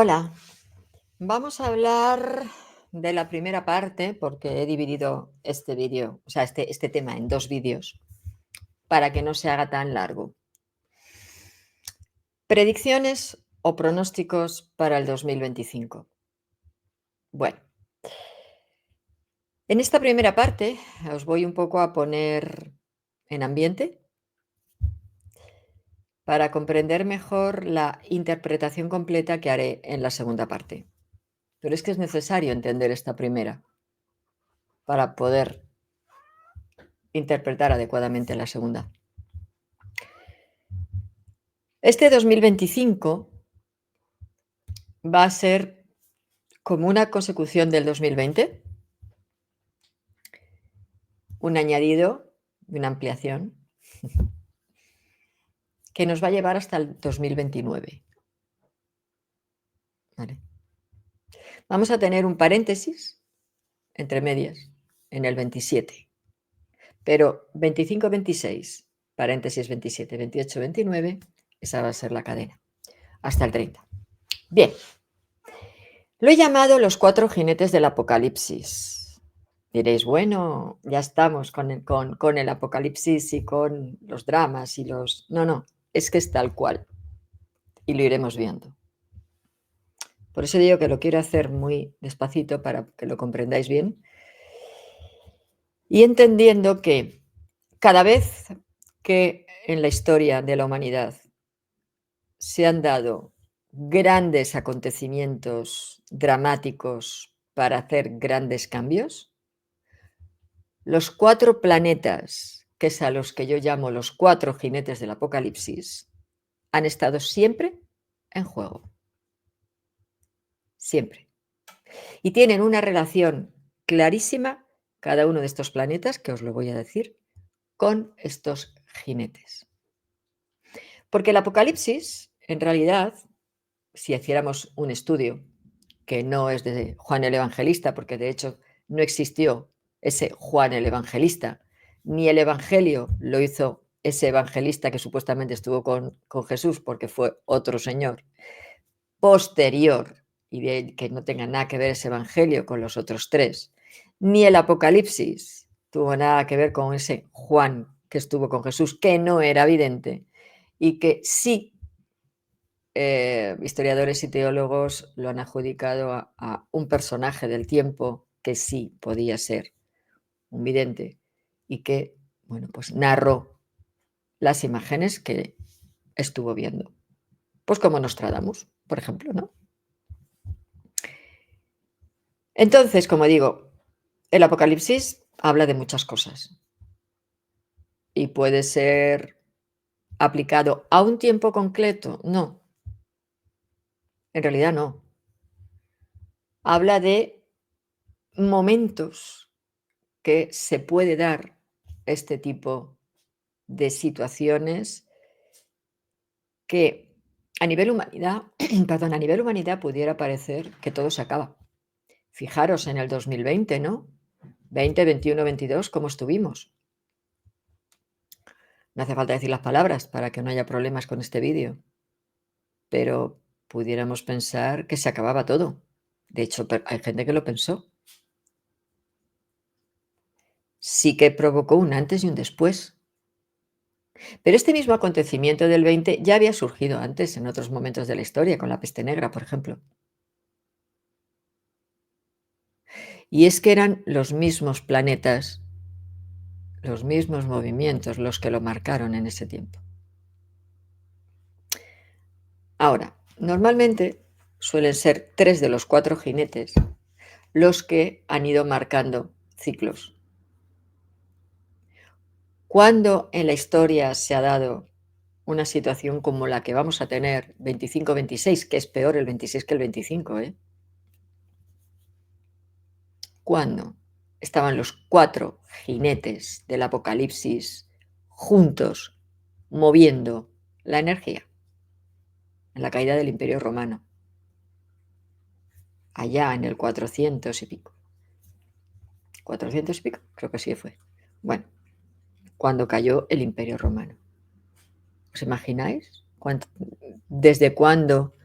Hola, vamos a hablar de la primera parte porque he dividido este vídeo, o sea, este tema en dos vídeos para que no se haga tan largo. Predicciones o pronósticos para el 2025. Bueno, en esta primera parte os voy un poco a poner en ambiente para comprender mejor la interpretación completa que haré en la segunda parte. Pero es que es necesario entender esta primera para poder interpretar adecuadamente la segunda. Este 2025 va a ser como una consecución del 2020, un añadido y una ampliación que nos va a llevar hasta el 2029. ¿Vale? Vamos a tener un paréntesis entre medias en el 27, pero 25-26, paréntesis 27, 28-29, esa va a ser la cadena, hasta el 30. Bien, lo he llamado los 4 jinetes del apocalipsis. Diréis, bueno, ya estamos con el apocalipsis y con los dramas y los... No, es que es tal cual y lo iremos viendo. Por eso digo que lo quiero hacer muy despacito para que lo comprendáis bien y entendiendo que cada vez que en la historia de la humanidad se han dado grandes acontecimientos dramáticos para hacer grandes cambios, los 4 planetas, que es a los que yo llamo los 4 jinetes del apocalipsis, han estado siempre en juego. Siempre. Y tienen una relación clarísima, cada uno de estos planetas, que os lo voy a decir, con estos jinetes. Porque el apocalipsis, en realidad, si hiciéramos un estudio, que no es de Juan el Evangelista, porque de hecho no existió ese Juan el Evangelista, ni el Evangelio lo hizo ese evangelista que supuestamente estuvo con Jesús, porque fue otro señor posterior, y de que no tenga nada que ver ese Evangelio con los otros 3, ni el Apocalipsis tuvo nada que ver con ese Juan que estuvo con Jesús, que no era vidente, y que sí historiadores y teólogos lo han adjudicado a un personaje del tiempo que sí podía ser un vidente y que, bueno, pues narró las imágenes que estuvo viendo. Pues como Nostradamus, por ejemplo, ¿no? Entonces, como digo, el Apocalipsis habla de muchas cosas y puede ser aplicado a un tiempo concreto. No, en realidad no. Habla de momentos que se puede dar este tipo de situaciones que a nivel humanidad, perdón, a nivel humanidad pudiera parecer que todo se acaba. Fijaros en el 2020, ¿no? 20, 21, 22, ¿cómo estuvimos? No hace falta decir las palabras para que no haya problemas con este vídeo, pero pudiéramos pensar que se acababa todo. De hecho, hay gente que lo pensó. Sí que provocó un antes y un después. Pero este mismo acontecimiento del 20 ya había surgido antes en otros momentos de la historia, con la peste negra, por ejemplo. Y es que eran los mismos planetas, los mismos movimientos los que lo marcaron en ese tiempo. Ahora, normalmente suelen ser 3 de los 4 jinetes los que han ido marcando ciclos. ¿Cuándo en la historia se ha dado una situación como la que vamos a tener 25-26, que es peor el 26 que el 25, ¿Cuándo estaban los 4 jinetes del apocalipsis juntos moviendo la energía? En la caída del Imperio Romano, allá en el 400 y pico. 400 y pico, creo que sí fue. Bueno, cuando cayó el Imperio Romano. ¿Os imagináis? ¿Desde cuándo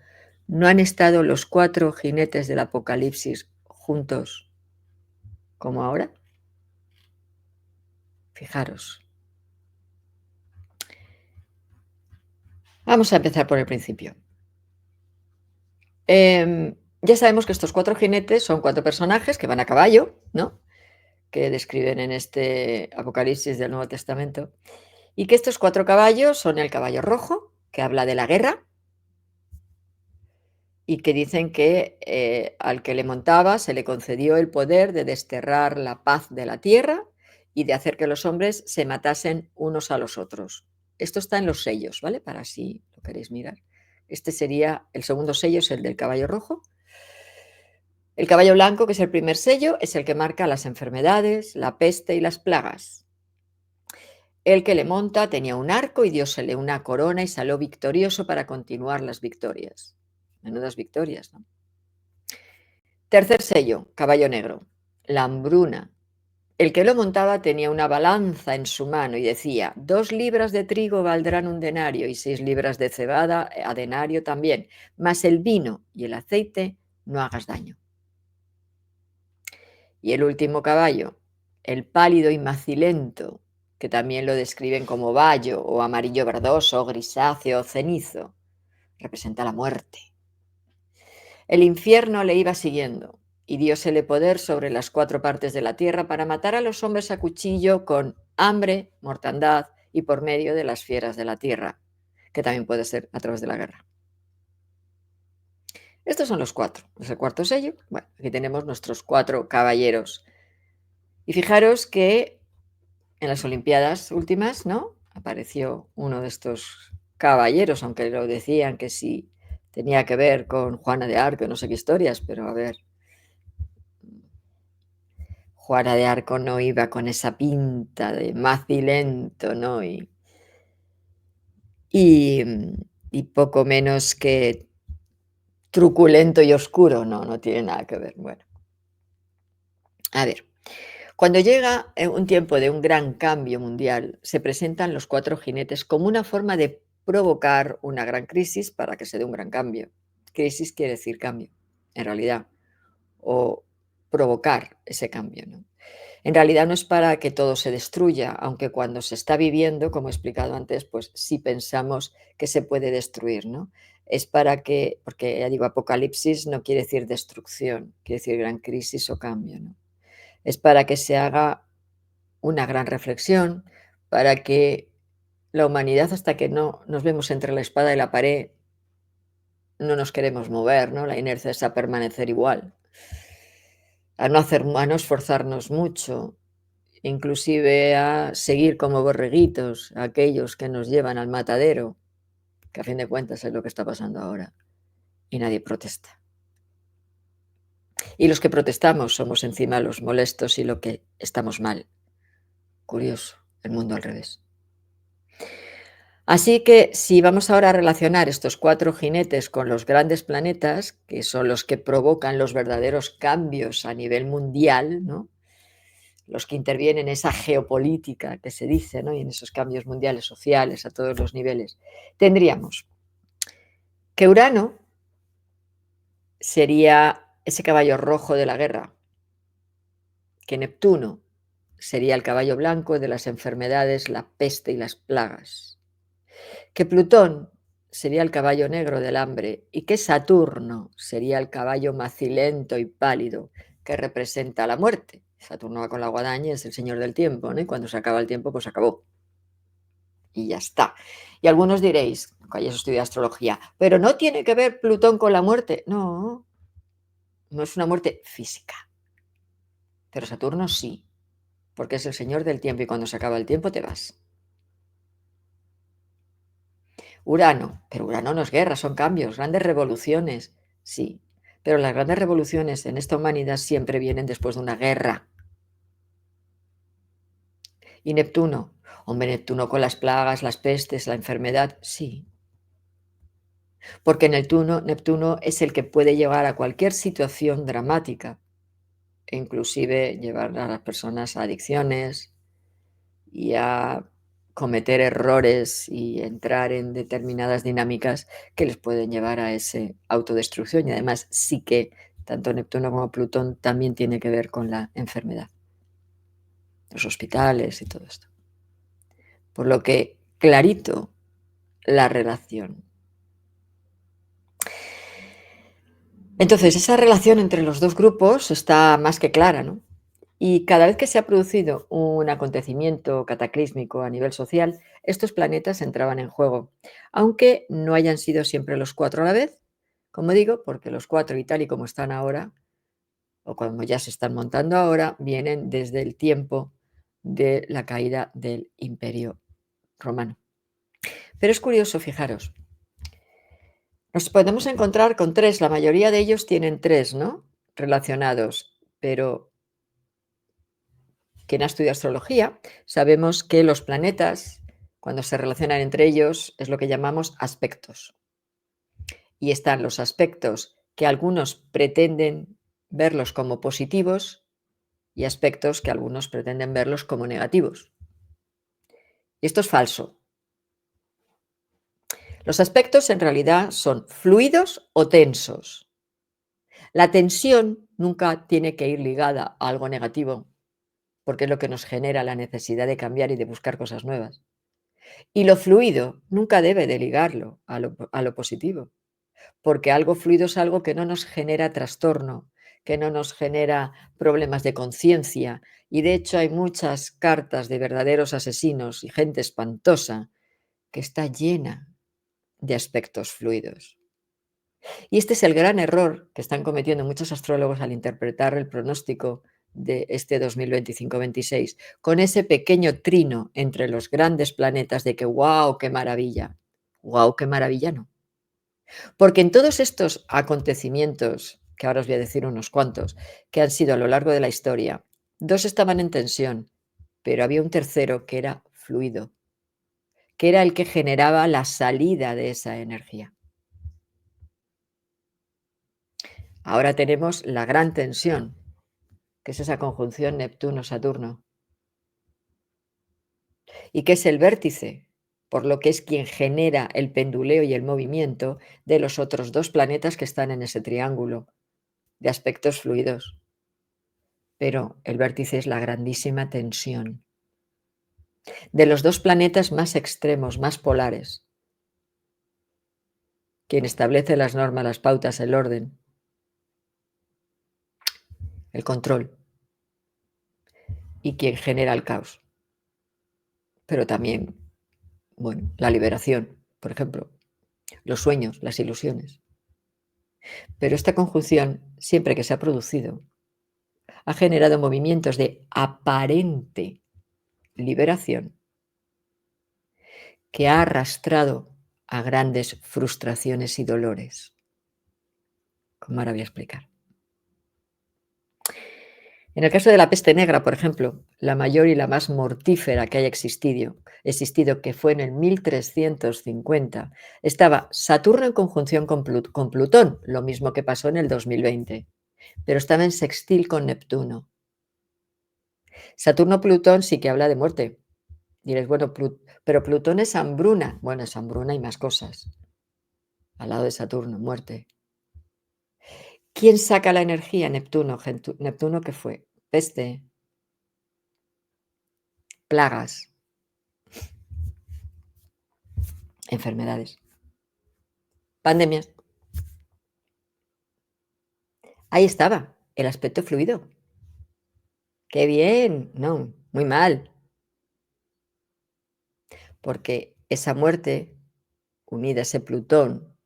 ¿No han estado los 4 jinetes del Apocalipsis juntos como ahora? Fijaros. Vamos a empezar por el principio. Ya sabemos que estos 4 jinetes son 4 personajes que van a caballo, ¿no? Que describen en este Apocalipsis del Nuevo Testamento, y que estos 4 caballos son el caballo rojo, que habla de la guerra, y que dicen que al que le montaba se le concedió el poder de desterrar la paz de la tierra y de hacer que los hombres se matasen unos a los otros. Esto está en los sellos, ¿vale? Para si lo queréis mirar. Este sería el segundo sello, es el del caballo rojo. El caballo blanco, que es el primer sello, es el que marca las enfermedades, la peste y las plagas. El que le monta tenía un arco y diósele una corona y salió victorioso para continuar las victorias. Menudas victorias, ¿no? Tercer sello, caballo negro, la hambruna. El que lo montaba tenía una balanza en su mano y decía: 2 libras de trigo valdrán un denario y 6 libras de cebada a denario también, mas el vino y el aceite no hagas daño. Y el último caballo, el pálido y macilento, que también lo describen como bayo o amarillo verdoso, grisáceo o cenizo, representa la muerte. El infierno le iba siguiendo y diósele poder sobre las 4 partes de la tierra para matar a los hombres a cuchillo con hambre, mortandad y por medio de las fieras de la tierra, que también puede ser a través de la guerra. Estos son los 4. Es el cuarto sello. Bueno, aquí tenemos nuestros 4 caballeros. Y fijaros que en las Olimpiadas últimas, ¿no? Apareció uno de estos caballeros, aunque lo decían que sí tenía que ver con Juana de Arco, no sé qué historias, pero a ver, Juana de Arco no iba con esa pinta de macilento, ¿no? Y poco menos que truculento y oscuro, no tiene nada que ver. Bueno, a ver. Cuando llega un tiempo de un gran cambio mundial, se presentan los 4 jinetes como una forma de provocar una gran crisis para que se dé un gran cambio. Crisis quiere decir cambio, en realidad, o provocar ese cambio, ¿no? En realidad no es para que todo se destruya, aunque cuando se está viviendo, como he explicado antes, pues sí pensamos que se puede destruir, ¿no? Es para que, porque ya digo, apocalipsis no quiere decir destrucción, quiere decir gran crisis o cambio, ¿no? Es para que se haga una gran reflexión, para que la humanidad, hasta que no nos vemos entre la espada y la pared, no nos queremos mover, ¿no? La inercia es a permanecer igual, a no esforzarnos mucho, inclusive a seguir como borreguitos a aquellos que nos llevan al matadero, que a fin de cuentas es lo que está pasando ahora, y nadie protesta. Y los que protestamos somos encima los molestos y lo que estamos mal. Curioso, el mundo al revés. Así que si vamos ahora a relacionar estos 4 jinetes con los grandes planetas, que son los que provocan los verdaderos cambios a nivel mundial, ¿no? Los que intervienen en esa geopolítica que se dice, ¿no? Y en esos cambios mundiales sociales a todos los niveles, tendríamos que Urano sería ese caballo rojo de la guerra, que Neptuno sería el caballo blanco de las enfermedades, la peste y las plagas, que Plutón sería el caballo negro del hambre y que Saturno sería el caballo macilento y pálido que representa la muerte. Saturno va con la guadaña, es el señor del tiempo, ¿no? Y cuando se acaba el tiempo, pues acabó. Y ya está. Y algunos diréis, que hayáis estudiado astrología, pero no tiene que ver Plutón con la muerte. No, no es una muerte física. Pero Saturno sí, porque es el señor del tiempo y cuando se acaba el tiempo te vas. Urano, pero Urano no es guerra, son cambios, grandes revoluciones, sí, pero las grandes revoluciones en esta humanidad siempre vienen después de una guerra. ¿Y Neptuno? Hombre, Neptuno con las plagas, las pestes, la enfermedad, sí. Porque Neptuno es el que puede llevar a cualquier situación dramática, e inclusive llevar a las personas a adicciones y a cometer errores y entrar en determinadas dinámicas que les pueden llevar a ese autodestrucción. Y además sí que tanto Neptuno como Plutón también tiene que ver con la enfermedad, los hospitales y todo esto. Por lo que clarito la relación. Entonces, esa relación entre los dos grupos está más que clara, ¿no? Y cada vez que se ha producido un acontecimiento cataclísmico a nivel social, estos planetas entraban en juego, aunque no hayan sido siempre los cuatro a la vez, como digo, porque los cuatro y tal y como están ahora, o como ya se están montando ahora, vienen desde el tiempo de la caída del Imperio Romano. Pero es curioso, fijaros, nos podemos encontrar con tres, la mayoría de ellos tienen tres, ¿no? Relacionados, pero quien ha estudiado astrología, sabemos que los planetas, cuando se relacionan entre ellos, es lo que llamamos aspectos. Y están los aspectos que algunos pretenden verlos como positivos y aspectos que algunos pretenden verlos como negativos. Y esto es falso. Los aspectos en realidad son fluidos o tensos. La tensión nunca tiene que ir ligada a algo negativo, porque es lo que nos genera la necesidad de cambiar y de buscar cosas nuevas. Y lo fluido nunca debe de ligarlo a lo positivo, porque algo fluido es algo que no nos genera trastorno, que no nos genera problemas de conciencia. Y de hecho hay muchas cartas de verdaderos asesinos y gente espantosa que está llena de aspectos fluidos. Y este es el gran error que están cometiendo muchos astrólogos al interpretar el pronóstico de este 2025-26, con ese pequeño trino entre los grandes planetas de que ¡guau, qué maravilla! ¡Guau, qué maravilla! No. Porque en todos estos acontecimientos, que ahora os voy a decir unos cuantos, que han sido a lo largo de la historia, dos estaban en tensión, pero había un tercero que era fluido, que era el que generaba la salida de esa energía. Ahora tenemos la gran tensión, que es esa conjunción Neptuno-Saturno, y que es el vértice, por lo que es quien genera el penduleo y el movimiento de los otros dos planetas que están en ese triángulo de aspectos fluidos. Pero el vértice es la grandísima tensión de los dos planetas más extremos, más polares, quien establece las normas, las pautas, el orden, el control y quien genera el caos. Pero también, bueno, la liberación, por ejemplo, los sueños, las ilusiones. Pero esta conjunción, siempre que se ha producido, ha generado movimientos de aparente liberación que ha arrastrado a grandes frustraciones y dolores. Como ahora voy a explicar. En el caso de la peste negra, por ejemplo, la mayor y la más mortífera que haya existido, que fue en el 1350, estaba Saturno en conjunción con Plutón, lo mismo que pasó en el 2020, pero estaba en sextil con Neptuno. Saturno-Plutón sí que habla de muerte. Diréis, bueno, pero Plutón es hambruna. Bueno, es hambruna y más cosas. Al lado de Saturno, muerte. ¿Quién saca la energía? Neptuno. Neptuno, ¿qué fue? Peste, plagas, enfermedades, pandemias. Ahí estaba, el aspecto fluido. ¡Qué bien! No, muy mal. Porque esa muerte, unida a ese Plutón,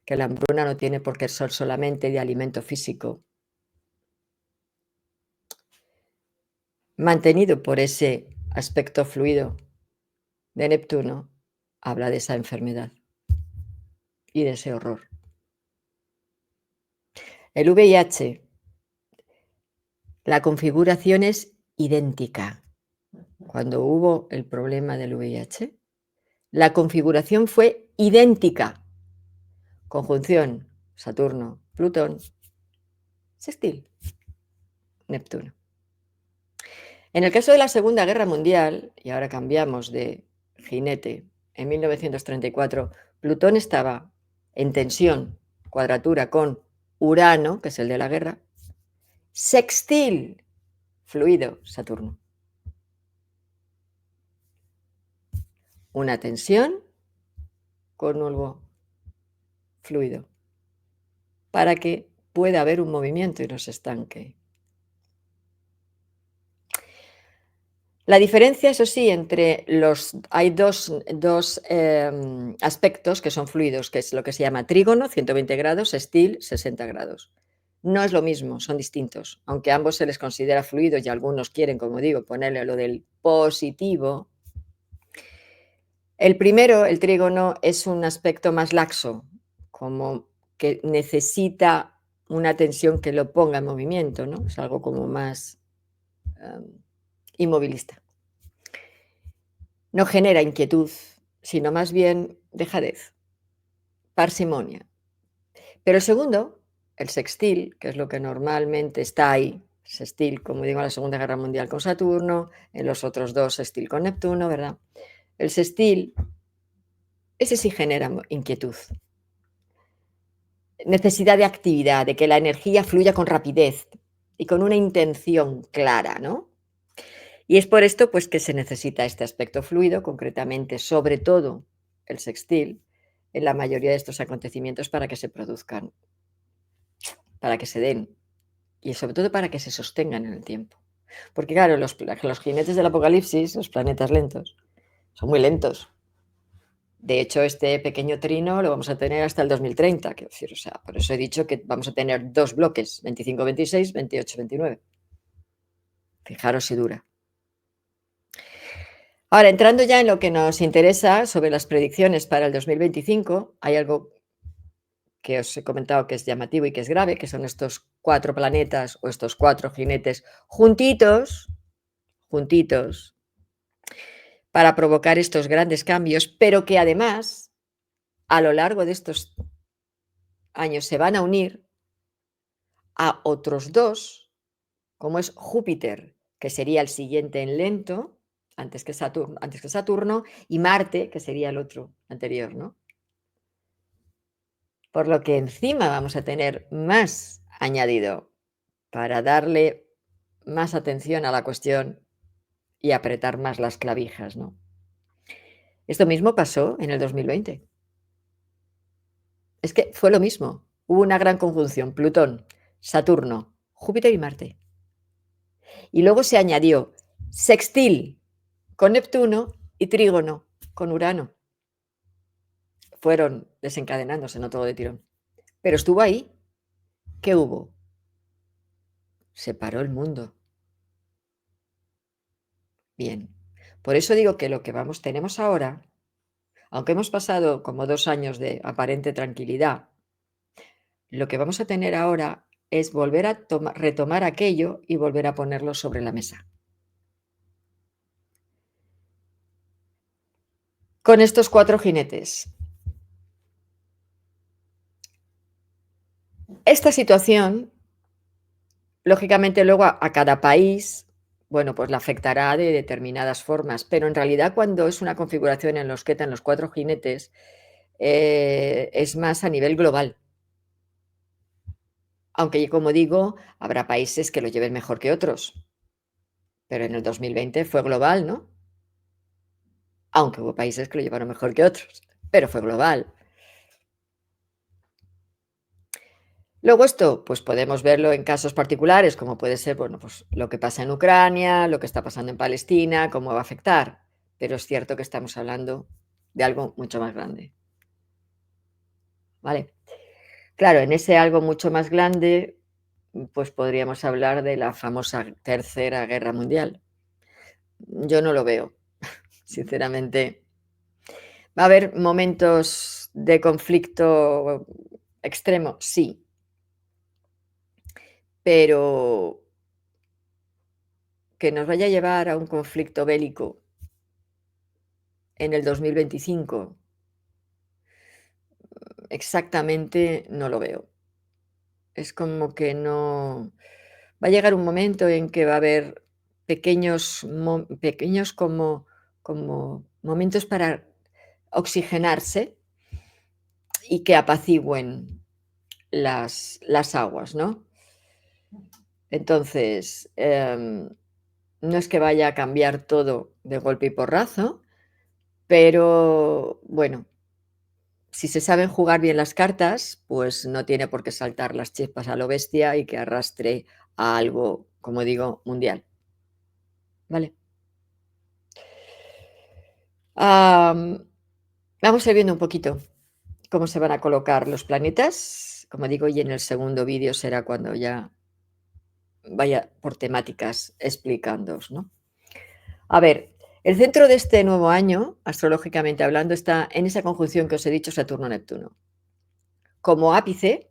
que la hambruna no tiene por qué ser solamente de alimento físico, mantenido por ese aspecto fluido de Neptuno, habla de esa enfermedad y de ese horror. El VIH, la configuración es idéntica. Cuando hubo el problema del VIH, la configuración fue idéntica. Conjunción Saturno, Plutón, sextil, Neptuno. En el caso de la Segunda Guerra Mundial, y ahora cambiamos de jinete, en 1934, Plutón estaba en tensión, cuadratura con Urano, que es el de la guerra, sextil, fluido, Saturno. Una tensión con nuevo fluido, para que pueda haber un movimiento y no se estanque. La diferencia, eso sí, entre los... Hay dos aspectos que son fluidos, que es lo que se llama trígono, 120 grados, sextil, 60 grados. No es lo mismo, son distintos. Aunque ambos se les considera fluidos y algunos quieren, como digo, ponerle lo del positivo. El primero, el trígono, es un aspecto más laxo, como que necesita una tensión que lo ponga en movimiento, ¿no? Es algo como más inmovilista. No genera inquietud, sino más bien dejadez, parsimonia. Pero el segundo, el sextil, que es lo que normalmente está ahí, sextil, como digo, en la Segunda Guerra Mundial con Saturno, en los otros dos sextil con Neptuno, ¿verdad? El sextil, ese sí genera inquietud, necesidad de actividad, de que la energía fluya con rapidez y con una intención clara, ¿no? Y es por esto pues, que se necesita este aspecto fluido, concretamente, sobre todo el sextil, en la mayoría de estos acontecimientos para que se produzcan, para que se den y sobre todo para que se sostengan en el tiempo. Porque claro, los jinetes del apocalipsis, los planetas lentos, son muy lentos. De hecho, este pequeño trino lo vamos a tener hasta el 2030. Quiero decir, o sea, por eso he dicho que vamos a tener dos bloques, 25-26, 28-29. Fijaros si dura. Ahora, entrando ya en lo que nos interesa sobre las predicciones para el 2025, hay algo que os he comentado que es llamativo y que es grave, que son estos 4 planetas o estos 4 jinetes juntitos, para provocar estos grandes cambios, pero que además, a lo largo de estos años, se van a unir a otros 2, como es Júpiter, que sería el siguiente en lento, antes que Saturno, y Marte, que sería el otro anterior, ¿no? Por lo que encima vamos a tener más añadido para darle más atención a la cuestión y apretar más las clavijas, ¿no? Esto mismo pasó en el 2020. Es que fue lo mismo. Hubo una gran conjunción, Plutón, Saturno, Júpiter y Marte. Y luego se añadió sextil con Neptuno y trígono con Urano. Fueron desencadenándose, no todo de tirón. Pero estuvo ahí. ¿Qué hubo? Se paró el mundo. Bien. Por eso digo que lo que tenemos ahora, aunque hemos pasado como 2 años de aparente tranquilidad, lo que vamos a tener ahora es volver a retomar aquello y volver a ponerlo sobre la mesa. Con estos 4 jinetes. Esta situación, lógicamente, luego a cada país, bueno, pues le afectará de determinadas formas, pero en realidad cuando es una configuración en los que están los 4 jinetes, es más a nivel global. Aunque, como digo, habrá países que lo lleven mejor que otros, pero en el 2020 fue global, ¿no? Aunque hubo países que lo llevaron mejor que otros, pero fue global. Luego esto, pues podemos verlo en casos particulares, como puede ser, bueno, pues lo que pasa en Ucrania, lo que está pasando en Palestina, cómo va a afectar. Pero es cierto que estamos hablando de algo mucho más grande. ¿Vale? Claro, en ese algo mucho más grande, pues podríamos hablar de la famosa Tercera Guerra Mundial. Yo no lo veo, sinceramente. ¿Va a haber momentos de conflicto extremo? Sí. Pero que nos vaya a llevar a un conflicto bélico en el 2025, exactamente no lo veo. Es como que no va a llegar un momento en que va a haber pequeños como momentos para oxigenarse y que apacigüen las aguas, ¿no? Entonces, no es que vaya a cambiar todo de golpe y porrazo, pero bueno, si se saben jugar bien las cartas, pues no tiene por qué saltar las chispas a lo bestia y que arrastre a algo, como digo, mundial. ¿Vale? Vamos a ir viendo un poquito cómo se van a colocar los planetas. Como digo, y en el segundo vídeo será cuando ya vaya por temáticas explicándoos, ¿no? A ver, el centro de este nuevo año, astrológicamente hablando, está en esa conjunción que os he dicho, Saturno-Neptuno. Como ápice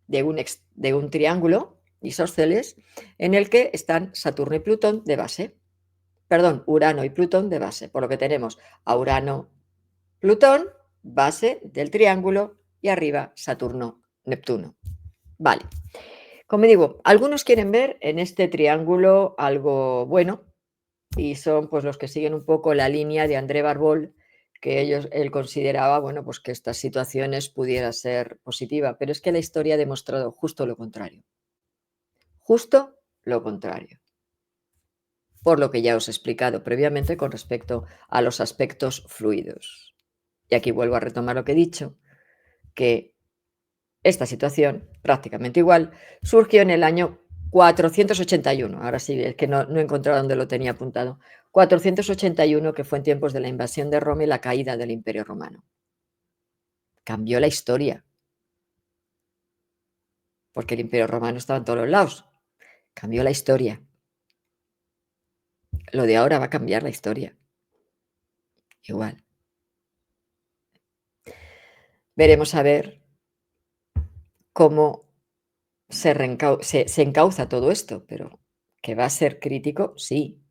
de un triángulo isósceles en el que están Saturno y Plutón de base. Perdón, Urano y Plutón de base. Por lo que tenemos a Urano, Plutón, base del triángulo, y arriba Saturno, Neptuno. Vale. Como digo, algunos quieren ver en este triángulo algo bueno y son pues los que siguen un poco la línea de André Barbol, que él consideraba, bueno, pues que estas situaciones pudiera ser positiva, pero es que la historia ha demostrado justo lo contrario. Justo lo contrario. Por lo que ya os he explicado previamente con respecto a los aspectos fluidos. Y aquí vuelvo a retomar lo que he dicho, que esta situación, prácticamente igual, surgió en el año 481. Ahora sí, es que no he encontrado dónde lo tenía apuntado. 481, que fue en tiempos de la invasión de Roma y la caída del Imperio Romano. Cambió la historia, porque el Imperio Romano estaba en todos los lados. Cambió la historia. Lo de ahora va a cambiar la historia. Igual. Veremos a ver cómo se encauza todo esto, pero que va a ser crítico, sí.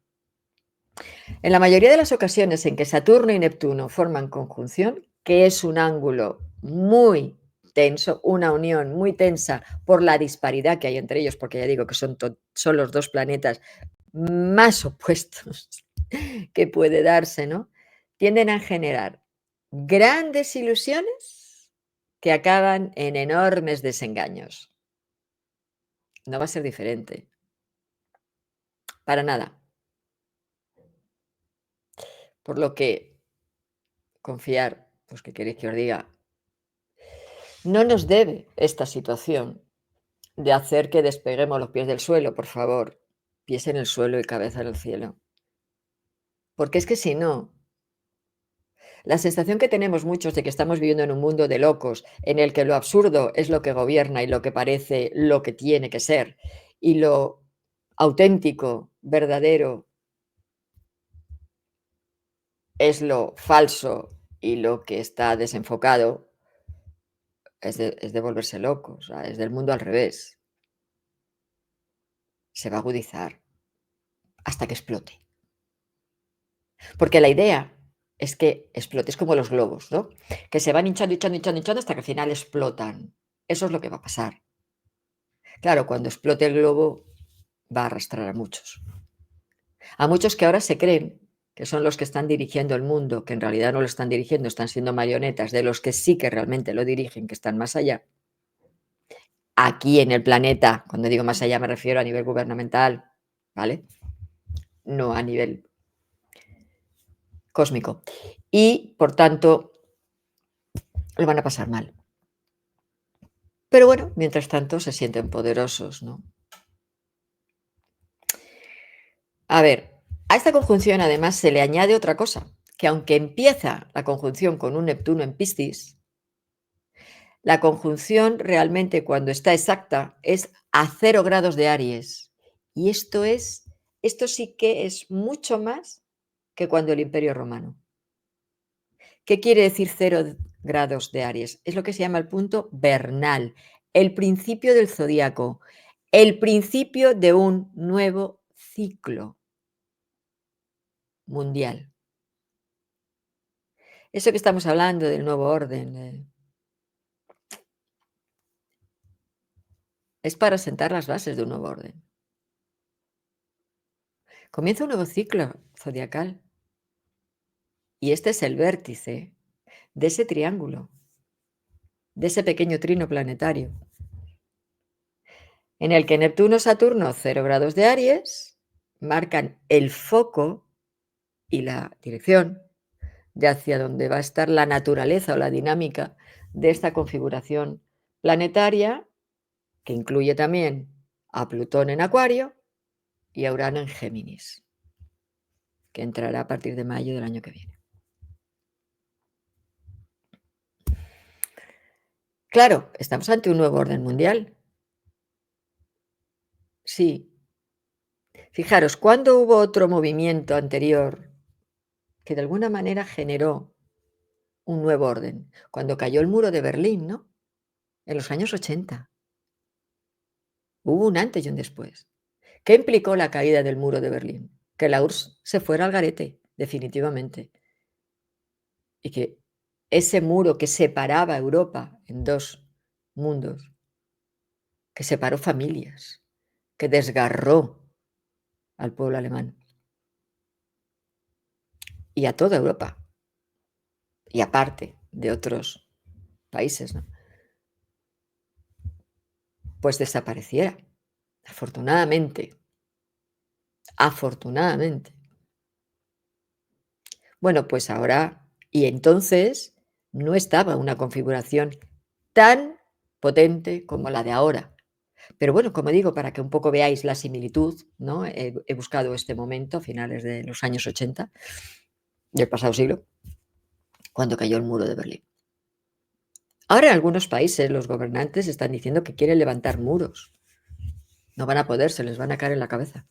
En la mayoría de las ocasiones en que Saturno y Neptuno forman conjunción, que es un ángulo muy tenso, una unión muy tensa por la disparidad que hay entre ellos, porque ya digo que son los dos planetas más opuestos que puede darse, ¿no? Tienden a generar grandes ilusiones que acaban en enormes desengaños. No va a ser diferente. Para nada. Por lo que confiar, pues ¿qué queréis que os diga? No nos debe esta situación de hacer que despeguemos los pies del suelo, por favor. Pies en el suelo y cabeza en el cielo. Porque es que si no, la sensación que tenemos muchos de que estamos viviendo en un mundo de locos, en el que lo absurdo es lo que gobierna y lo que parece lo que tiene que ser, y lo auténtico, verdadero, es lo falso y lo que está desenfocado, es de volverse loco, o sea, es del mundo al revés. Se va a agudizar hasta que explote. Porque la idea es que explote, es como los globos, ¿no? Que se van hinchando, hinchando, hinchando, hinchando hasta que al final explotan. Eso es lo que va a pasar. Claro, cuando explote el globo va a arrastrar a muchos. A muchos que ahora se creen que son los que están dirigiendo el mundo, que en realidad no lo están dirigiendo, están siendo marionetas de los que sí que realmente lo dirigen, que están más allá. Aquí en el planeta, cuando digo más allá me refiero a nivel gubernamental, ¿vale? No a nivel cósmico. Y, por tanto, lo van a pasar mal. Pero bueno, mientras tanto se sienten poderosos, ¿no? A ver, a esta conjunción además se le añade otra cosa, que aunque empieza la conjunción con un Neptuno en Piscis, la conjunción realmente cuando está exacta es a 0 grados de Aries. Y esto sí que es mucho más que cuando el Imperio Romano. ¿Qué quiere decir 0 grados de Aries? Es lo que se llama el punto vernal, el principio del zodíaco, el principio de un nuevo ciclo mundial. Eso que estamos hablando del nuevo orden es para sentar las bases de un nuevo orden. Comienza un nuevo ciclo zodiacal. Y este es el vértice de ese triángulo, de ese pequeño trino planetario, en el que Neptuno, Saturno, 0 grados de Aries, marcan el foco y la dirección de hacia donde va a estar la naturaleza o la dinámica de esta configuración planetaria, que incluye también a Plutón en Acuario y a Urano en Géminis, que entrará a partir de mayo del año que viene. Claro, estamos ante un nuevo orden mundial. Sí. Fijaros, ¿cuándo hubo otro movimiento anterior que de alguna manera generó un nuevo orden? Cuando cayó el muro de Berlín, ¿no? En los años 80. Hubo un antes y un después. ¿Qué implicó la caída del muro de Berlín? Que la URSS se fuera al garete, definitivamente. Y que ese muro que separaba Europa en dos mundos, que separó familias, que desgarró al pueblo alemán y a toda Europa, y aparte de otros países, ¿no? Pues desapareciera, afortunadamente. Afortunadamente. Bueno, pues ahora y entonces no estaba una configuración tan potente como la de ahora. Pero bueno, como digo, para que un poco veáis la similitud, ¿no? He buscado este momento, a finales de los años 80 del pasado siglo, cuando cayó el muro de Berlín. Ahora en algunos países los gobernantes están diciendo que quieren levantar muros. No van a poder, se les van a caer en la cabeza.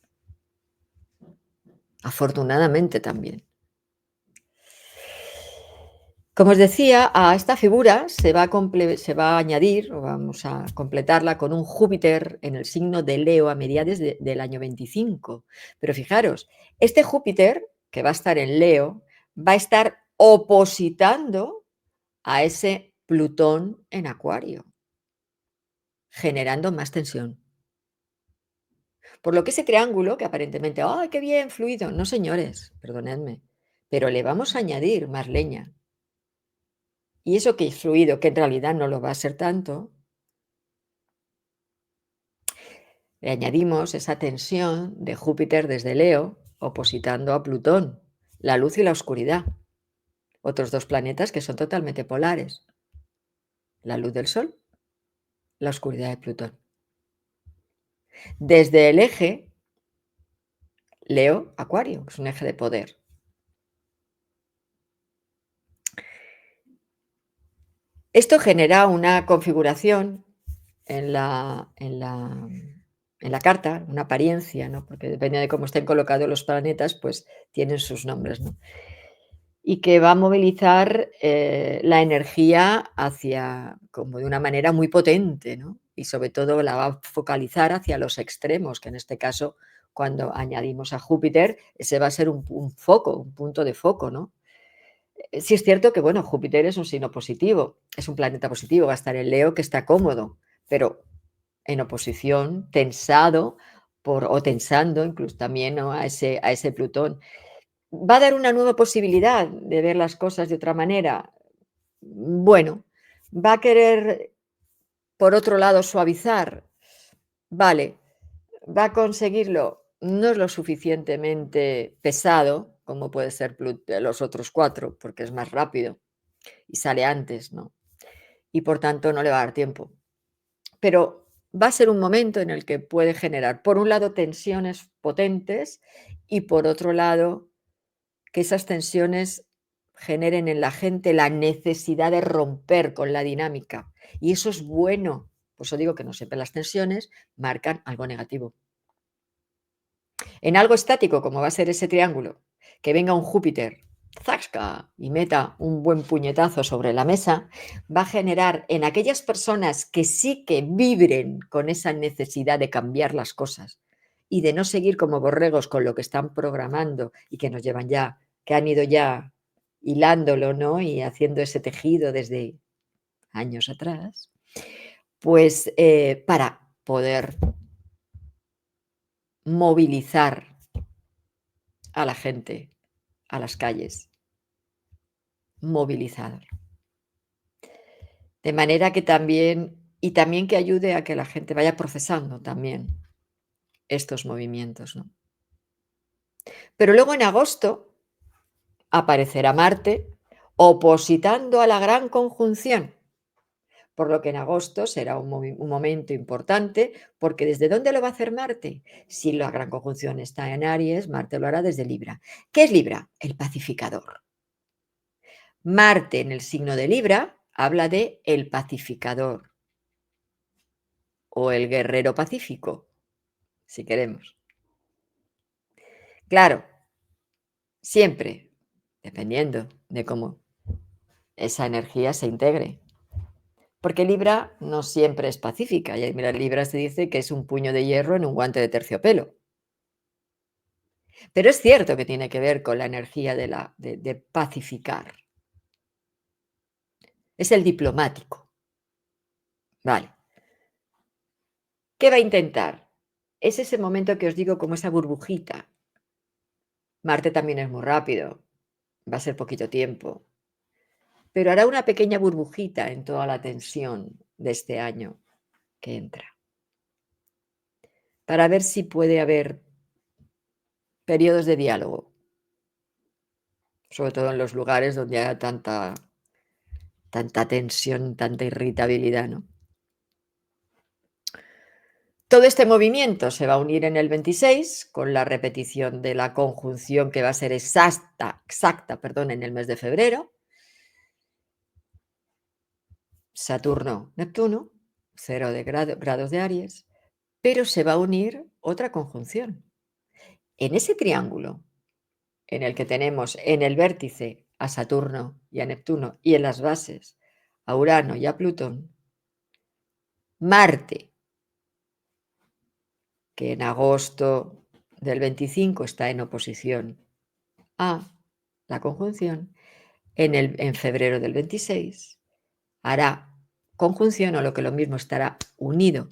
Afortunadamente también. Como os decía, a esta figura se va a añadir, o vamos a completarla con un Júpiter en el signo de Leo a mediados del año 25. Pero fijaros, este Júpiter, que va a estar en Leo, va a estar opositando a ese Plutón en Acuario, generando más tensión. Por lo que ese triángulo, que aparentemente, ¡ay, qué bien, fluido! No, señores, perdonadme, pero le vamos a añadir más leña. Y eso que es fluido, que en realidad no lo va a ser tanto, le añadimos esa tensión de Júpiter desde Leo, opositando a Plutón, la luz y la oscuridad. Otros dos planetas que son totalmente polares. La luz del Sol, la oscuridad de Plutón. Desde el eje Leo-Acuario, que es un eje de poder. Esto genera una configuración en la carta, una apariencia, ¿no? Porque depende de cómo estén colocados los planetas, pues tienen sus nombres, ¿no? Y que va a movilizar la energía hacia, como de una manera muy potente, ¿no? Y sobre todo la va a focalizar hacia los extremos, que en este caso, cuando añadimos a Júpiter, ese va a ser un foco, un punto de foco, ¿no? Sí es cierto que, bueno, Júpiter es un signo positivo, es un planeta positivo, va a estar en Leo, que está cómodo, pero en oposición, tensado o tensando incluso también, ¿no? a ese Plutón. ¿Va a dar una nueva posibilidad de ver las cosas de otra manera? Bueno, ¿va a querer, por otro lado, suavizar? Vale. ¿Va a conseguirlo? No es lo suficientemente pesado como puede ser los otros 4, porque es más rápido y sale antes, ¿no? Y por tanto no le va a dar tiempo. Pero va a ser un momento en el que puede generar, por un lado, tensiones potentes y por otro lado, que esas tensiones generen en la gente la necesidad de romper con la dinámica. Y eso es bueno. Por eso digo que no siempre las tensiones marcan algo negativo. En algo estático, como va a ser ese triángulo, que venga un Júpiter, ¡zasca!, y meta un buen puñetazo sobre la mesa, va a generar en aquellas personas que sí que vibren con esa necesidad de cambiar las cosas y de no seguir como borregos con lo que están programando y que nos llevan ya, que han ido ya hilándolo, ¿no? Y haciendo ese tejido desde años atrás, pues para poder movilizar a la gente, a las calles, movilizador. De manera que también que ayude a que la gente vaya procesando también estos movimientos, ¿no? Pero luego en agosto aparecerá Marte opositando a la gran conjunción, por lo que en agosto será un momento importante, porque ¿desde dónde lo va a hacer Marte? Si la gran conjunción está en Aries, Marte lo hará desde Libra. ¿Qué es Libra? El pacificador. Marte en el signo de Libra habla de el pacificador o el guerrero pacífico, si queremos. Claro, siempre, dependiendo de cómo esa energía se integre. Porque Libra no siempre es pacífica. Y mira, Libra se dice que es un puño de hierro en un guante de terciopelo. Pero es cierto que tiene que ver con la energía de pacificar. Es el diplomático. Vale. ¿Qué va a intentar? Es ese momento que os digo como esa burbujita. Marte también es muy rápido. Va a ser poquito tiempo. Pero hará una pequeña burbujita en toda la tensión de este año que entra. Para ver si puede haber periodos de diálogo. Sobre todo en los lugares donde haya tanta tensión, tanta irritabilidad, ¿no? Todo este movimiento se va a unir en el 26 con la repetición de la conjunción que va a ser exacta, en el mes de febrero. Saturno-Neptuno, 0 de grados de Aries, pero se va a unir otra conjunción. En ese triángulo en el que tenemos en el vértice a Saturno y a Neptuno y en las bases a Urano y a Plutón, Marte, que en agosto del 25 está en oposición a la conjunción, en febrero del 26 hará conjunción o lo que lo mismo estará unido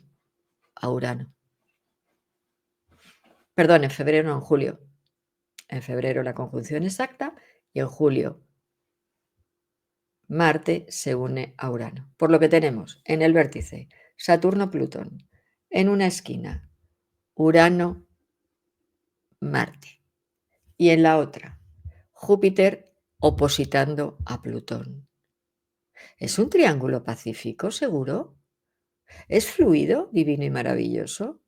a Urano. Perdón, en febrero no, en julio. En febrero la conjunción exacta y en julio Marte se une a Urano. Por lo que tenemos en el vértice Saturno-Plutón, en una esquina Urano-Marte y en la otra Júpiter opositando a Plutón. ¿Es un triángulo pacífico, seguro? ¿Es fluido, divino y maravilloso?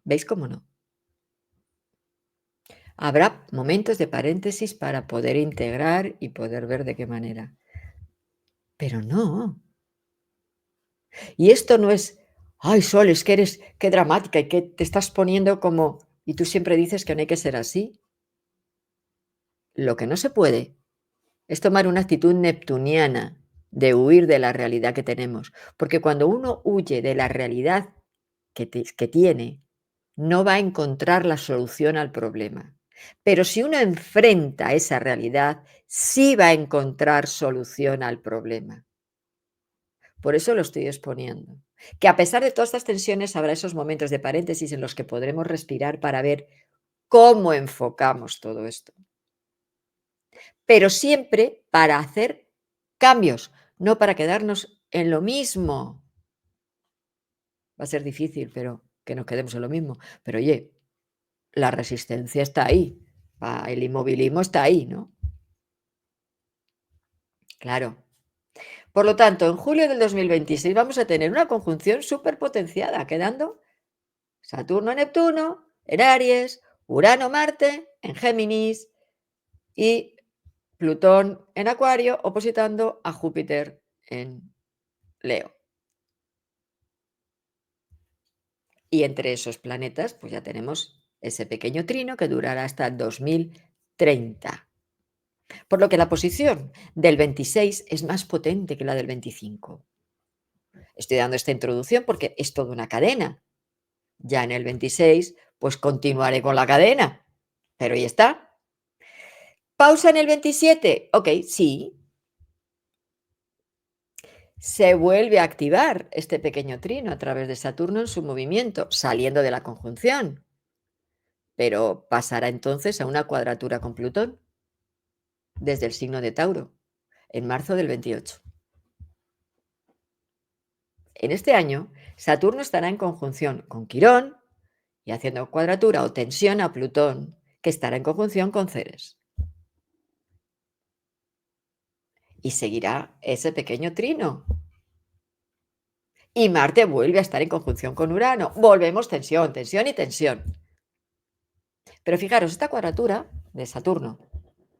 ¿Veis cómo no? Habrá momentos de paréntesis para poder integrar y poder ver de qué manera. Pero no. Y esto no es, ay, Sol, es que eres, qué dramática y que te estás poniendo como, y tú siempre dices que no hay que ser así. Lo que no se puede es tomar una actitud neptuniana de huir de la realidad que tenemos, porque cuando uno huye de la realidad que tiene, no va a encontrar la solución al problema. Pero si uno enfrenta esa realidad, sí va a encontrar solución al problema. Por eso lo estoy exponiendo. Que a pesar de todas estas tensiones habrá esos momentos de paréntesis en los que podremos respirar para ver cómo enfocamos todo esto. Pero siempre para hacer cambios, no para quedarnos en lo mismo. Va a ser difícil, pero que nos quedemos en lo mismo. Pero oye, la resistencia está ahí, el inmovilismo está ahí, ¿no? Claro. Por lo tanto, en julio del 2026 vamos a tener una conjunción superpotenciada, quedando Saturno-Neptuno en Aries, Urano-Marte en Géminis y Plutón en Acuario, opositando a Júpiter en Leo. Y entre esos planetas, pues ya tenemos ese pequeño trino que durará hasta 2030. Por lo que la posición del 26 es más potente que la del 25. Estoy dando esta introducción porque es toda una cadena. Ya en el 26, pues continuaré con la cadena. Pero ahí está. ¿Pausa en el 27? Ok, sí. Se vuelve a activar este pequeño trino a través de Saturno en su movimiento, saliendo de la conjunción. pero pasará entonces a una cuadratura con Plutón desde el signo de Tauro, en marzo del 28. En este año, Saturno estará en conjunción con Quirón y haciendo cuadratura o tensión a Plutón, que estará en conjunción con Ceres. Y seguirá ese pequeño trino. Y Marte vuelve a estar en conjunción con Urano. Volvemos tensión, tensión y tensión. Pero fijaros, esta cuadratura de Saturno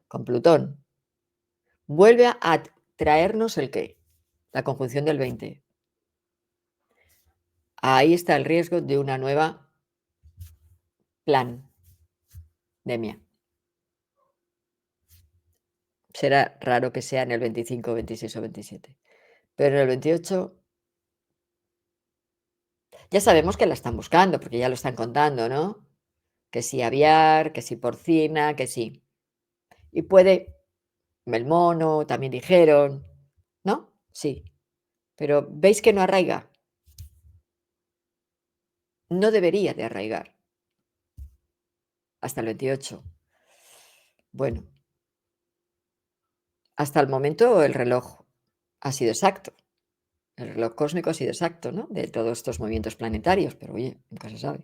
con Plutón vuelve a traernos el qué? La conjunción del 20. Ahí está el riesgo de una nueva pandemia. Será raro que sea en el 25, 26 o 27. Pero en el 28 ya sabemos que la están buscando, porque ya lo están contando, ¿no? Que si aviar, que si porcina, que sí. Y puede, el mono, también dijeron, ¿no? Sí. Pero ¿veis que no arraiga? No debería de arraigar hasta el 28. Bueno, hasta el momento el reloj ha sido exacto. El reloj cósmico ha sido exacto, ¿no? De todos estos movimientos planetarios, pero oye, nunca se sabe.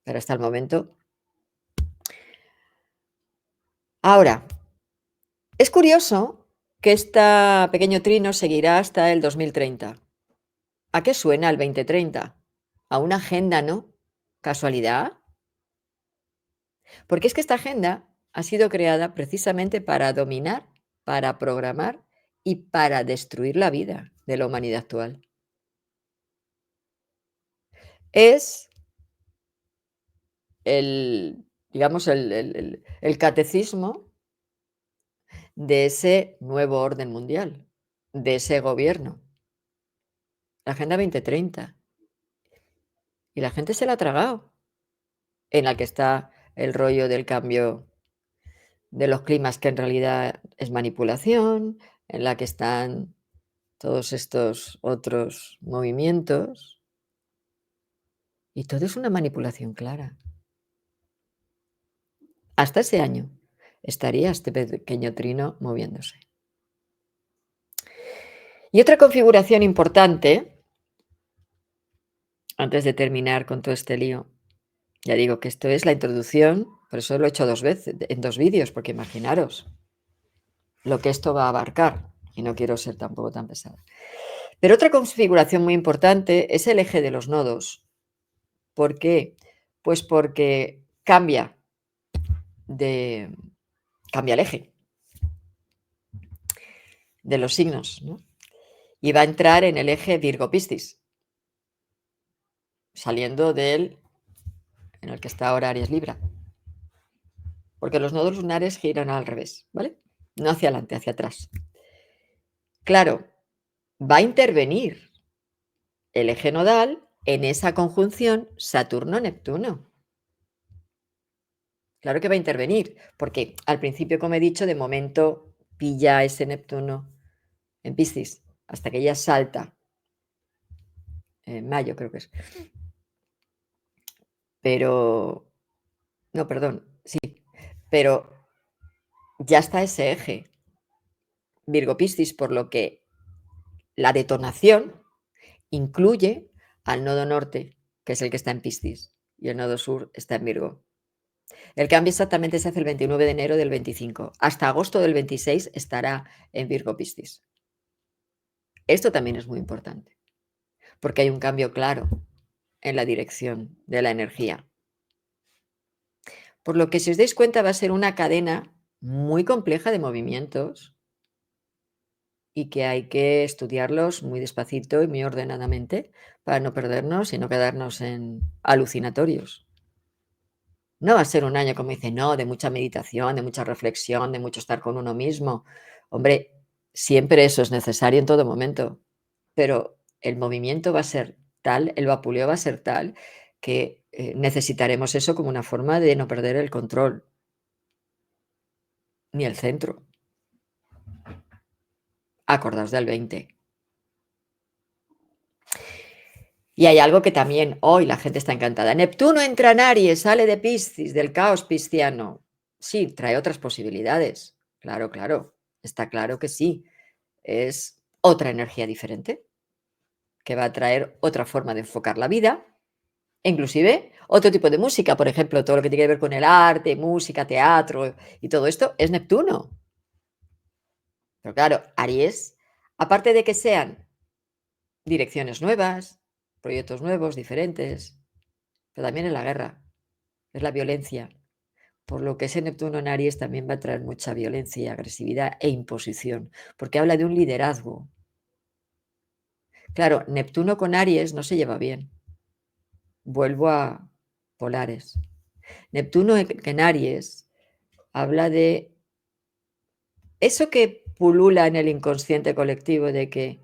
Pero hasta el momento. Ahora, es curioso que este pequeño trino seguirá hasta el 2030. ¿A qué suena el 2030? A una agenda, ¿no? ¿Casualidad? Porque es que esta agenda ha sido creada precisamente para dominar, para programar y para destruir la vida de la humanidad actual. Es el, digamos, el catecismo de ese nuevo orden mundial, de ese gobierno, la Agenda 2030. Y la gente se la ha tragado, en la que está el rollo del cambio de los climas, que en realidad es manipulación, en la que están todos estos otros movimientos, y todo es una manipulación clara. Hasta ese año estaría este pequeño trino moviéndose. Y otra configuración importante, antes de terminar con todo este lío, ya digo que esto es la introducción, por eso lo he hecho 2 veces, en 2 vídeos, porque imaginaros lo que esto va a abarcar, y no quiero ser tampoco tan pesada. Pero otra configuración muy importante es el eje de los nodos. ¿Por qué? Pues porque cambia el eje de los signos, ¿no? Y va a entrar en el eje Virgo-Piscis, saliendo en el que está ahora Aries-Libra. Porque los nodos lunares giran al revés, ¿vale? No hacia adelante, hacia atrás. Claro, va a intervenir el eje nodal en esa conjunción Saturno-Neptuno. Claro que va a intervenir, porque al principio, como he dicho, de momento pilla ese Neptuno en Piscis, hasta que ya salta, en mayo creo que es. Pero, no, perdón, sí, pero ya está ese eje Virgo-Piscis, por lo que la detonación incluye al nodo norte, que es el que está en Piscis, y el nodo sur está en Virgo. El cambio exactamente se hace el 29 de enero del 25. Hasta agosto del 26 estará en Virgo-Piscis. Esto también es muy importante, porque hay un cambio claro en la dirección de la energía. Por lo que, si os dais cuenta, va a ser una cadena muy compleja de movimientos y que hay que estudiarlos muy despacito y muy ordenadamente para no perdernos y no quedarnos en alucinatorios. No va a ser un año, como dice, no, de mucha meditación, de mucha reflexión, de mucho estar con uno mismo. Hombre, siempre eso es necesario en todo momento, pero el movimiento va a ser tal, el vapuleo va a ser tal, que necesitaremos eso como una forma de no perder el control, ni el centro. Acordaos del 20. Y hay algo que también hoy la gente está encantada. Neptuno entra en Aries, sale de Piscis, del caos pisciano. Sí, trae otras posibilidades. Claro, claro. Está claro que sí. Es otra energía diferente que va a traer otra forma de enfocar la vida, e inclusive otro tipo de música. Por ejemplo, todo lo que tiene que ver con el arte, música, teatro y todo esto es Neptuno. Pero claro, Aries, aparte de que sean direcciones nuevas, proyectos nuevos, diferentes, pero también es la guerra, es la violencia. Por lo que ese Neptuno en Aries también va a traer mucha violencia, agresividad e imposición, porque habla de un liderazgo. Claro, Neptuno con Aries no se lleva bien. Vuelvo a polares. Neptuno en Aries habla de eso que pulula en el inconsciente colectivo de que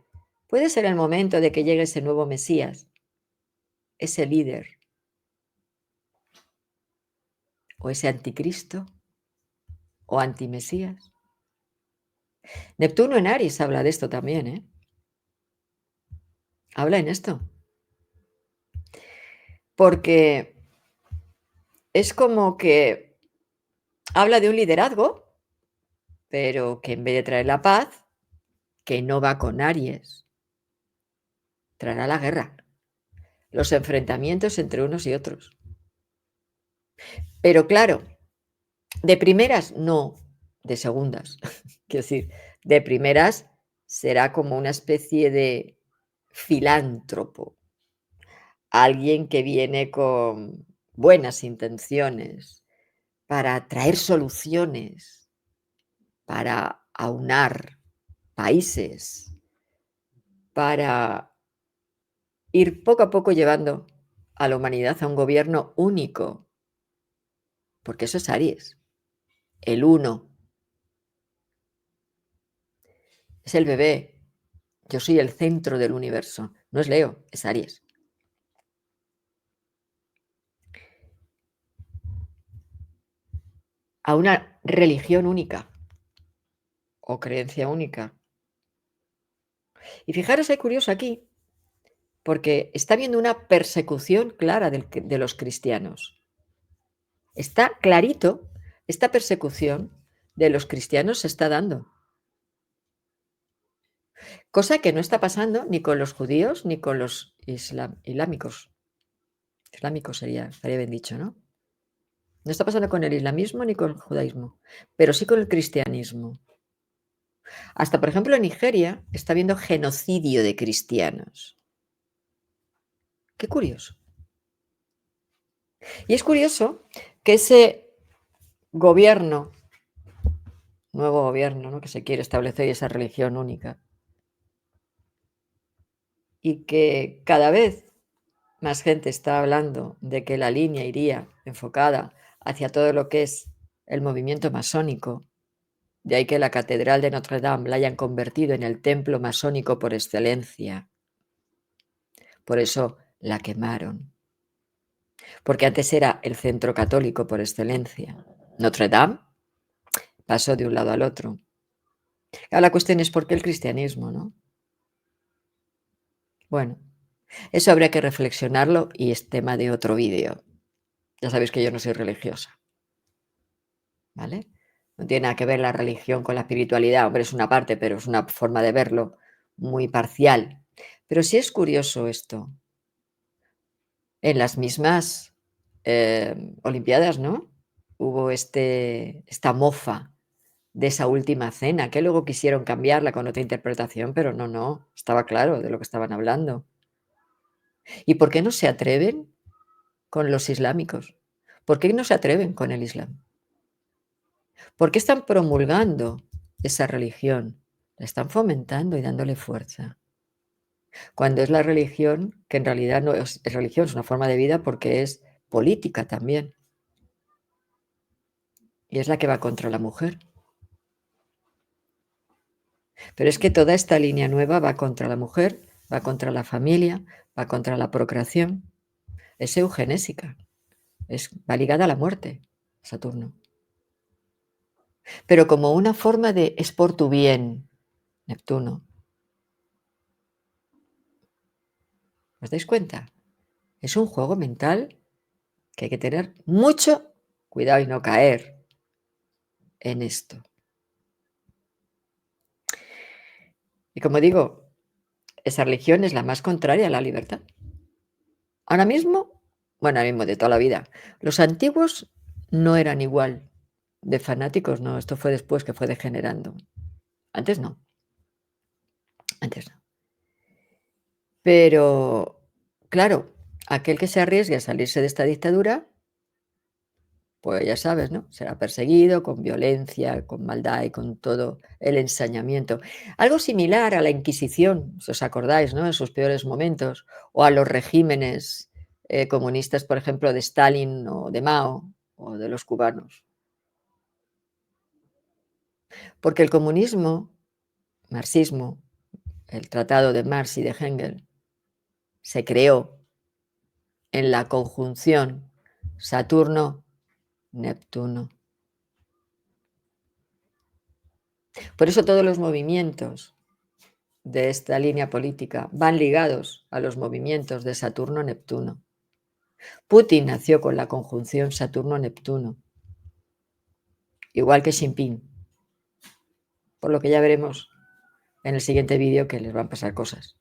puede ser el momento de que llegue ese nuevo Mesías, ese líder o ese anticristo o antimesías. Neptuno en Aries habla de esto también, ¿eh? Habla en esto. Porque es como que habla de un liderazgo, pero que en vez de traer la paz, que no va con Aries, traerá la guerra, los enfrentamientos entre unos y otros. Pero claro, de primeras no, de segundas. Quiero decir, de primeras será como una especie de filántropo, alguien que viene con buenas intenciones para traer soluciones, para aunar países, para ir poco a poco llevando a la humanidad a un gobierno único, porque eso es Aries, el uno, es el bebé. Yo soy el centro del universo. No es Leo, es Aries. A una religión única o creencia única. Y fijaros, hay curioso aquí, porque está habiendo una persecución clara de los cristianos. Está clarito, esta persecución de los cristianos se está dando. Cosa que no está pasando ni con los judíos ni con los islámicos. Islámicos estaría bien dicho, ¿no? No está pasando con el islamismo ni con el judaísmo, pero sí con el cristianismo. Hasta, por ejemplo, en Nigeria está habiendo genocidio de cristianos. Qué curioso. Y es curioso que ese gobierno, nuevo gobierno, ¿no?, que se quiere establecer esa religión única, y que cada vez más gente está hablando de que la línea iría enfocada hacia todo lo que es el movimiento masónico. De ahí que la Catedral de Notre Dame la hayan convertido en el templo masónico por excelencia. Por eso la quemaron. Porque antes era el centro católico por excelencia. Notre Dame pasó de un lado al otro. Ahora la cuestión es por qué el cristianismo, ¿no? Bueno, eso habría que reflexionarlo y es tema de otro vídeo. Ya sabéis que yo no soy religiosa, ¿vale? No tiene nada que ver la religión con la espiritualidad. Hombre, es una parte, pero es una forma de verlo muy parcial. Pero sí es curioso esto. En las mismas Olimpiadas, ¿no? Hubo esta mofa de esa última cena, que luego quisieron cambiarla con otra interpretación, pero no, estaba claro de lo que estaban hablando. ¿Y por qué no se atreven con los islámicos? ¿Por qué no se atreven con el Islam? ¿Por qué están promulgando esa religión? La están fomentando y dándole fuerza. Cuando es la religión, que en realidad no es religión, es una forma de vida porque es política también. Y es la que va contra la mujer. Pero es que toda esta línea nueva va contra la mujer, va contra la familia, va contra la procreación. Es eugenésica, va ligada a la muerte, Saturno. Pero como una forma de es por tu bien, Neptuno. ¿Os dais cuenta? Es un juego mental que hay que tener mucho cuidado y no caer en esto. Y como digo, esa religión es la más contraria a la libertad. Ahora mismo, bueno, ahora mismo de toda la vida, los antiguos no eran igual de fanáticos, no, esto fue después que fue degenerando. Antes no, antes no. Pero, claro, aquel que se arriesgue a salirse de esta dictadura, pues ya sabes, ¿no? Será perseguido con violencia, con maldad y con todo el ensañamiento. Algo similar a la Inquisición, si os acordáis, ¿no? En sus peores momentos, o a los regímenes comunistas, por ejemplo, de Stalin o de Mao o de los cubanos. Porque el comunismo, marxismo, el tratado de Marx y de Hegel, se creó en la conjunción Saturno-Neptuno. Por eso todos los movimientos de esta línea política van ligados a los movimientos de Saturno-Neptuno. Putin nació con la conjunción Saturno-Neptuno, igual que Xi Jinping, por lo que ya veremos en el siguiente vídeo que les van a pasar cosas,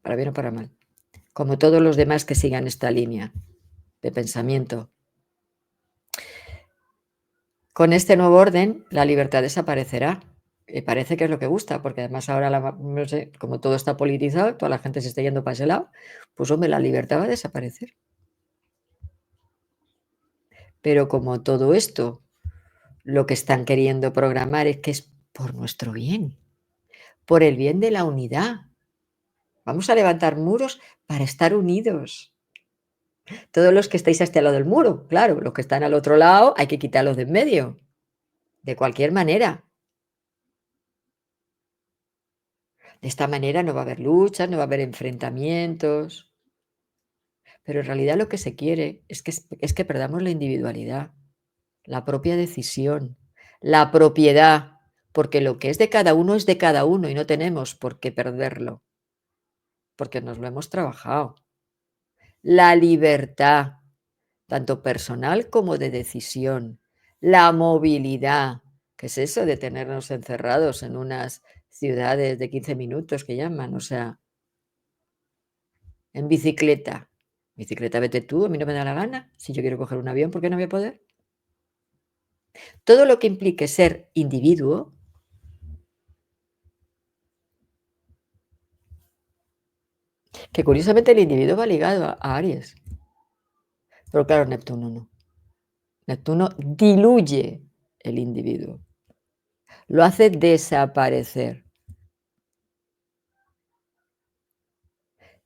para bien o para mal, como todos los demás que sigan esta línea de pensamiento. Con este nuevo orden, la libertad desaparecerá. Y parece que es lo que gusta, porque además ahora, no sé, como todo está politizado, toda la gente se está yendo para ese lado, pues hombre, la libertad va a desaparecer. Pero como todo esto, lo que están queriendo programar es que es por nuestro bien, por el bien de la unidad. Vamos a levantar muros para estar unidos. Todos los que estáis a este lado del muro, claro, los que están al otro lado hay que quitarlos de en medio, de cualquier manera. De esta manera no va a haber luchas, no va a haber enfrentamientos, pero en realidad lo que se quiere es que perdamos la individualidad, la propia decisión, la propiedad, porque lo que es de cada uno es de cada uno y no tenemos por qué perderlo, porque nos lo hemos trabajado. La libertad, tanto personal como de decisión, la movilidad, ¿qué es eso de tenernos encerrados en unas ciudades de 15 minutos que llaman? O sea, en bicicleta. Bicicleta, vete tú, a mí no me da la gana. Si yo quiero coger un avión, ¿por qué no voy a poder? Todo lo que implique ser individuo, que curiosamente el individuo va ligado a Aries, pero claro, Neptuno no. Neptuno diluye el individuo, lo hace desaparecer.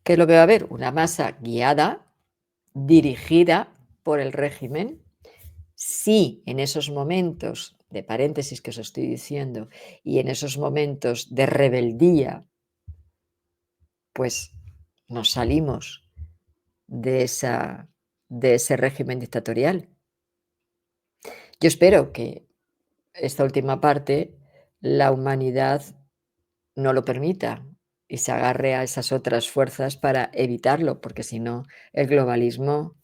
¿Qué es lo que va a haber? Una masa guiada, dirigida por el régimen. Sí, en esos momentos de paréntesis que os estoy diciendo y en esos momentos de rebeldía, pues nos salimos de ese régimen dictatorial. Yo espero que esta última parte la humanidad no lo permita y se agarre a esas otras fuerzas para evitarlo, porque si no, el globalismo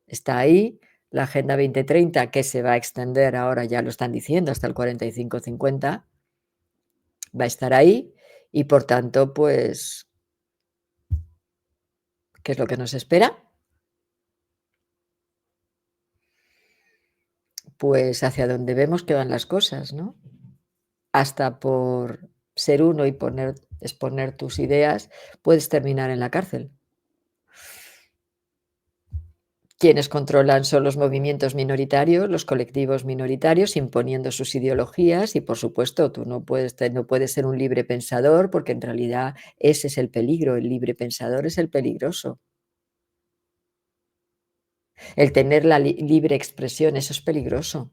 está ahí. La Agenda 2030, que se va a extender, ahora ya lo están diciendo, hasta el 45-50, va a estar ahí y por tanto, pues, ¿qué es lo que nos espera? Pues hacia donde vemos que van las cosas, ¿no? Hasta por ser uno y exponer tus ideas, puedes terminar en la cárcel. Quienes controlan son los movimientos minoritarios, los colectivos minoritarios, imponiendo sus ideologías y, por supuesto, tú no puedes ser un libre pensador porque en realidad ese es el peligro, el libre pensador es el peligroso. El tener la libre expresión, eso es peligroso.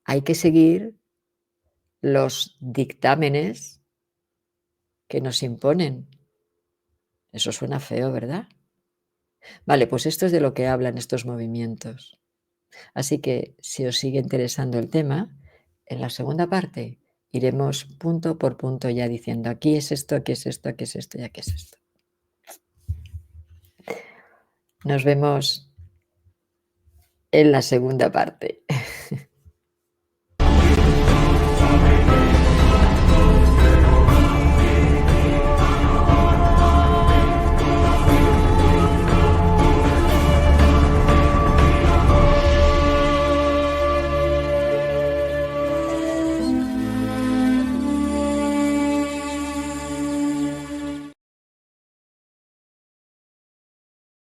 Hay que seguir los dictámenes que nos imponen. Eso suena feo, ¿verdad? Vale, pues esto es de lo que hablan estos movimientos. Así que si os sigue interesando el tema, en la segunda parte iremos punto por punto ya diciendo aquí es esto, aquí es esto, aquí es esto y aquí es esto. Nos vemos en la segunda parte.